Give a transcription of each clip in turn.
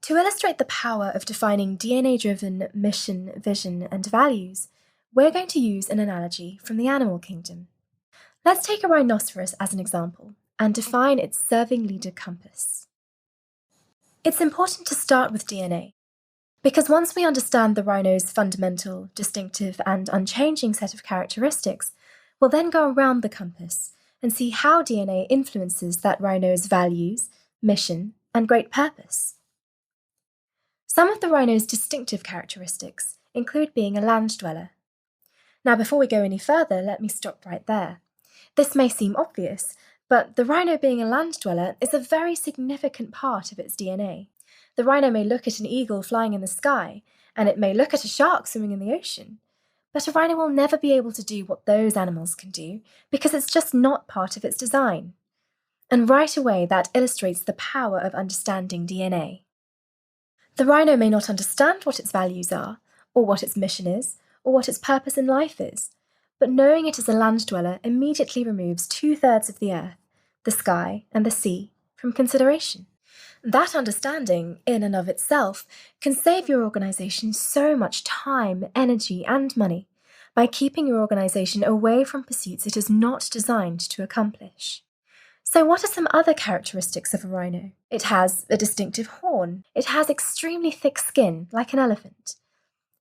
To illustrate the power of defining DNA-driven mission, vision, and values, we're going to use an analogy from the animal kingdom. Let's take a rhinoceros as an example and define its serving leader compass. It's important to start with DNA, because once we understand the rhino's fundamental, distinctive, and unchanging set of characteristics, we'll then go around the compass and see how DNA influences that rhino's values, mission, and great purpose. Some of the rhino's distinctive characteristics include being a land dweller. Now, before we go any further, let me stop right there. This may seem obvious, but the rhino being a land dweller is a very significant part of its DNA. The rhino may look at an eagle flying in the sky, and it may look at a shark swimming in the ocean, but a rhino will never be able to do what those animals can do because it's just not part of its design. And right away, that illustrates the power of understanding DNA. The rhino may not understand what its values are, or what its mission is, or what its purpose in life is, but knowing it is a land dweller immediately removes 2/3 of the earth, the sky, and the sea from consideration. That understanding, in and of itself, can save your organization so much time, energy, and money by keeping your organization away from pursuits it is not designed to accomplish. So what are some other characteristics of a rhino? It has a distinctive horn. It has extremely thick skin, like an elephant.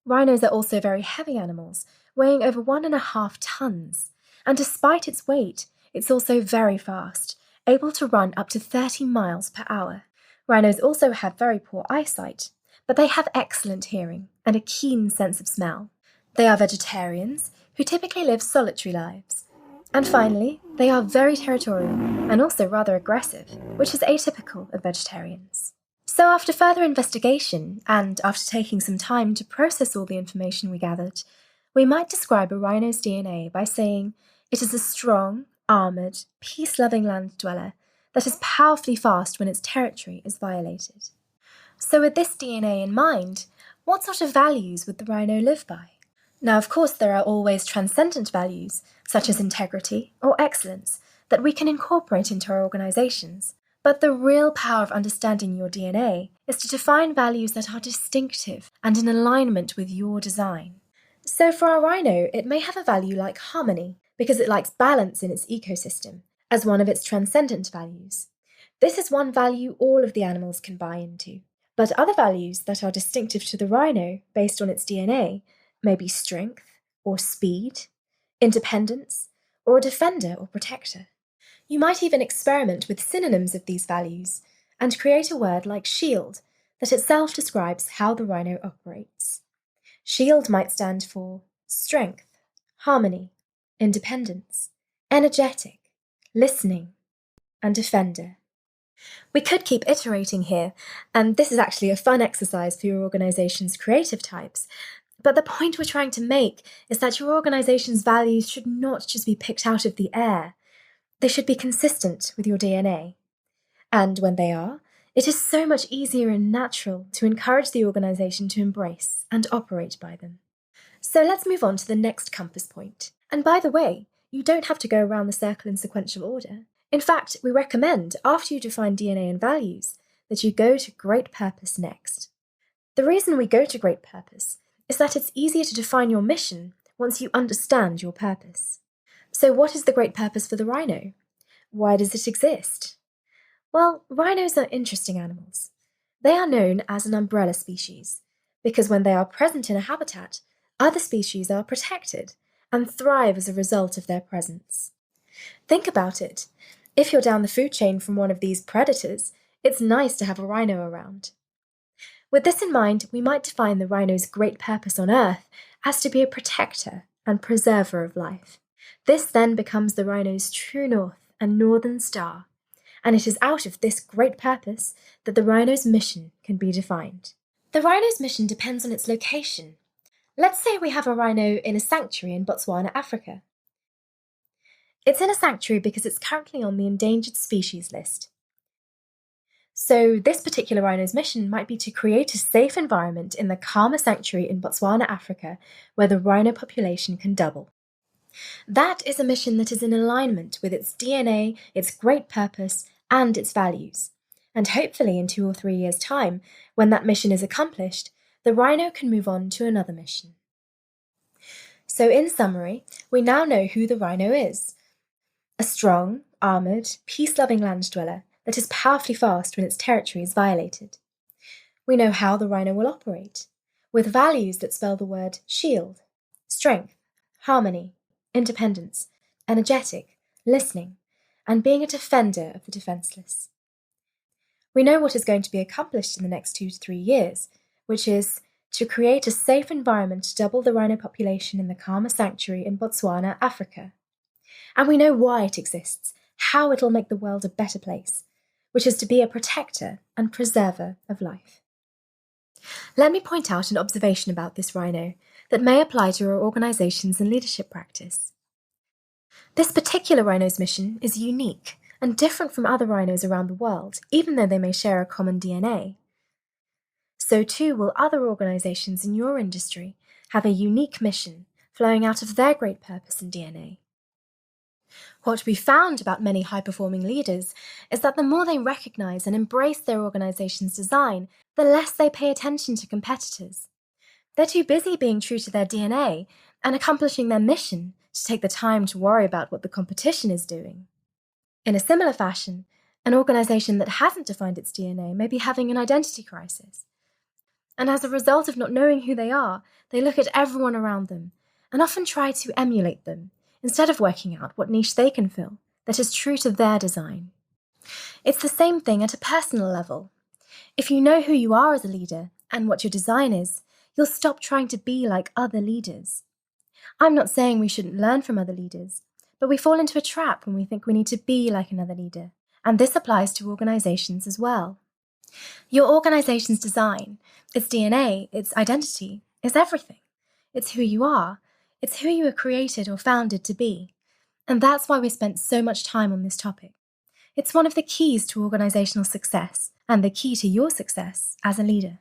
Rhinos are also very heavy animals, weighing over 1.5 tons. And despite its weight, it's also very fast, able to run up to 30 miles per hour. Rhinos also have very poor eyesight, but they have excellent hearing and a keen sense of smell. They are vegetarians who typically live solitary lives. And finally, they are very territorial and also rather aggressive, which is atypical of vegetarians. So after further investigation, and after taking some time to process all the information we gathered, we might describe a rhino's DNA by saying it is a strong, armoured, peace-loving land dweller that is powerfully fast when its territory is violated. So with this DNA in mind, what sort of values would the rhino live by? Now, of course, there are always transcendent values, such as integrity or excellence, that we can incorporate into our organizations. But the real power of understanding your DNA is to define values that are distinctive and in alignment with your design. So for our rhino, it may have a value like harmony, because it likes balance in its ecosystem, as one of its transcendent values. This is one value all of the animals can buy into. But other values that are distinctive to the rhino, based on its DNA, may be strength or speed, independence, or a defender or protector. You might even experiment with synonyms of these values and create a word like shield that itself describes how the rhino operates. Shield might stand for strength, harmony, independence, energetic, listening, and defender. We could keep iterating here, and this is actually a fun exercise for your organization's creative types. But the point we're trying to make is that your organization's values should not just be picked out of the air. They should be consistent with your DNA. And when they are, it is so much easier and natural to encourage the organization to embrace and operate by them. So let's move on to the next compass point. And by the way, you don't have to go around the circle in sequential order. In fact, we recommend, after you define DNA and values, that you go to great purpose next. The reason we go to great purpose is that it's easier to define your mission once you understand your purpose. So what is the great purpose for the rhino? Why does it exist? Well, rhinos are interesting animals. They are known as an umbrella species because when they are present in a habitat, other species are protected and thrive as a result of their presence. Think about it. If you're down the food chain from one of these predators, it's nice to have a rhino around. With this in mind, we might define the rhino's great purpose on Earth as to be a protector and preserver of life. This then becomes the rhino's true north and northern star, and it is out of this great purpose that the rhino's mission can be defined. The rhino's mission depends on its location. Let's say we have a rhino in a sanctuary in Botswana, Africa. It's in a sanctuary because it's currently on the endangered species list. So this particular rhino's mission might be to create a safe environment in the Kama sanctuary in Botswana, Africa, where the rhino population can double. That is a mission that is in alignment with its DNA, its great purpose, and its values. And hopefully in 2 or 3 years' time, when that mission is accomplished, the rhino can move on to another mission. So in summary, we now know who the rhino is. A strong, armoured, peace-loving land dweller that is powerfully fast when its territory is violated. We know how the rhino will operate, with values that spell the word shield, strength, harmony, independence, energetic, listening, and being a defender of the defenceless. We know what is going to be accomplished in the next 2 to 3 years, which is to create a safe environment to double the rhino population in the Kama Sanctuary in Botswana, Africa. And we know why it exists, how it'll make the world a better place, which is to be a protector and preserver of life. Let me point out an observation about this rhino that may apply to our organisations and leadership practice. This particular rhino's mission is unique and different from other rhinos around the world, even though they may share a common DNA. So too will other organisations in your industry have a unique mission flowing out of their great purpose and DNA. What we found about many high-performing leaders is that the more they recognise and embrace their organisation's design, the less they pay attention to competitors. They're too busy being true to their DNA and accomplishing their mission to take the time to worry about what the competition is doing. In a similar fashion, an organisation that hasn't defined its DNA may be having an identity crisis. And as a result of not knowing who they are, they look at everyone around them and often try to emulate them, instead of working out what niche they can fill that is true to their design. It's the same thing at a personal level. If you know who you are as a leader and what your design is, you'll stop trying to be like other leaders. I'm not saying we shouldn't learn from other leaders, but we fall into a trap when we think we need to be like another leader, and this applies to organizations as well. Your organization's design, its DNA, its identity, is everything. It's who you are. It's who you were created or founded to be. And that's why we spent so much time on this topic. It's one of the keys to organizational success and the key to your success as a leader.